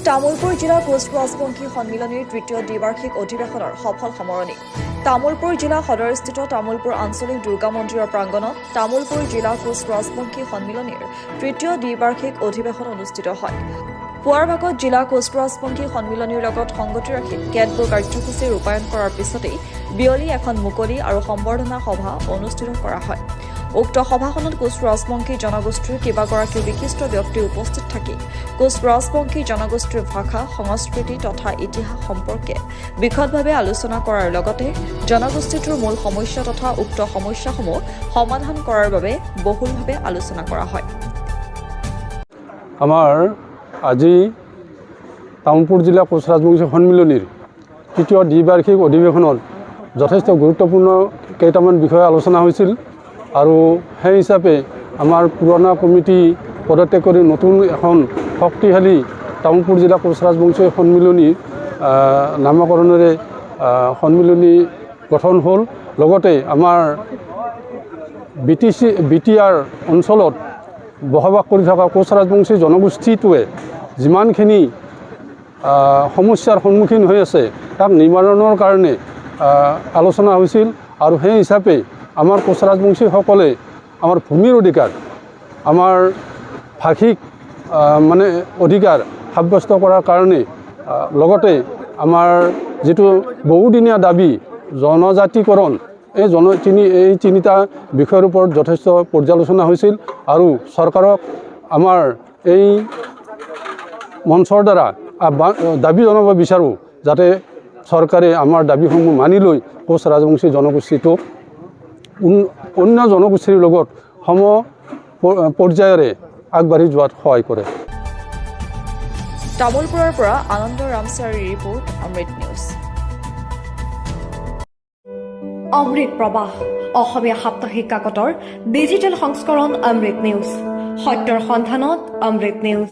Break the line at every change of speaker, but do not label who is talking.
তামুলপুৰ জিলা কোচ ৰাজবংশী সন্মিলনীৰ তৃতীয় দ্বিবাৰ্ষিক অধিৱেশনৰ সফল সামৰণি। তামুলপুৰ জিলা সদৰস্থিত তামুলপুৰ আঞ্চলিক দুৰ্গা মন্দিৰৰ প্ৰাংগণত তামুলপুৰ জিলা কোচ ৰাজবংশী সন্মিলনীৰ তৃতীয় দ্বিবাৰ্ষিক অধিৱেশন অনুষ্ঠিত হয়। পুৱাৰ ভাগত জিলা কোচ ৰাজবংশী সন্মিলনীৰ লগত সংগতি ৰাখি কেতবোৰ কাৰ্যসূচী ৰূপায়ণ কৰাৰ পিছতেই বিয়লি এখন মুকলি আৰু সম্বৰ্ধনা সভা অনুষ্ঠিত কৰা হয়। উক্ত সভাখনত কোচ ৰাজবংশী জনগোষ্ঠীৰ কেইবাগৰাকীও বিশিষ্ট ব্যক্তি উপস্থিত থাকি কোচ ৰাজবংশী জনগোষ্ঠীৰ ভাষা, সংস্কৃতি তথা ইতিহাস সম্পৰ্কে বিশদভাৱে আলোচনা কৰাৰ লগতে জনগোষ্ঠীটোৰ মূল সমস্যা তথা উক্ত সমস্যাসমূহ সমাধান কৰাৰ বাবে বহুলভাৱে আলোচনা কৰা হয়।
আমাৰ আজি তামুলপুৰ জিলা কোচ ৰাজবংশী সন্মিলনীৰ তৃতীয় দ্বিবাৰ্ষিক অধিৱেশনত যথেষ্ট গুৰুত্বপূৰ্ণ কেইটামান বিষয় আলোচনা হৈছিল আৰু সেই হিচাপে আমাৰ পুৰণা কমিটি পদত্যাগ কৰি নতুন এখন শক্তিশালী তামুলপুৰ জিলা কোচ ৰাজবংশী সন্মিলনী নামকৰণেৰে সন্মিলনী গঠন হ'ল। লগতে আমাৰ BTR অঞ্চলত বসবাস কৰি থকা কোচ ৰাজবংশী জনগোষ্ঠীটোৱে যিমানখিনি সমস্যাৰ সন্মুখীন হৈ আছে তাক নিবাৰণৰ কাৰণে আলোচনা হৈছিল আৰু সেই হিচাপে আমাৰ কোচ ৰাজবংশীসকলে আমাৰ ভূমিৰ অধিকাৰ, আমাৰ ভাষিক অধিকাৰ সাব্যস্ত কৰাৰ কাৰণে লগতে আমাৰ যিটো বহুদিনীয়া দাবী জনজাতিকৰণ এই তিনিটা বিষয়ৰ ওপৰত যথেষ্ট পৰ্যালোচনা হৈছিল আৰু চৰকাৰক আমাৰ এই মঞ্চৰ দ্বাৰা দাবী জনাব বিচাৰোঁ যাতে চৰকাৰে আমাৰ দাবীসমূহ মানি লৈ কোচ ৰাজবংশী জনগোষ্ঠীটোক অন্য জনগোষ্ঠীৰ লগত সম পৰ্যায়েৰে আগবাঢ়ি যোৱাত সহায় কৰে।
তামুলপুৰৰ পৰা আনন্দ ৰামচাৰীৰ ৰিপৰ্ট, অমৃত নিউজ।
অমৃত প্ৰবাহ অসমীয়া সাপ্তাহিক কাকতৰ ডিজিটেল সংস্কৰণ অমৃত নিউজ, সত্যৰ সন্ধানত অমৃত নিউজ।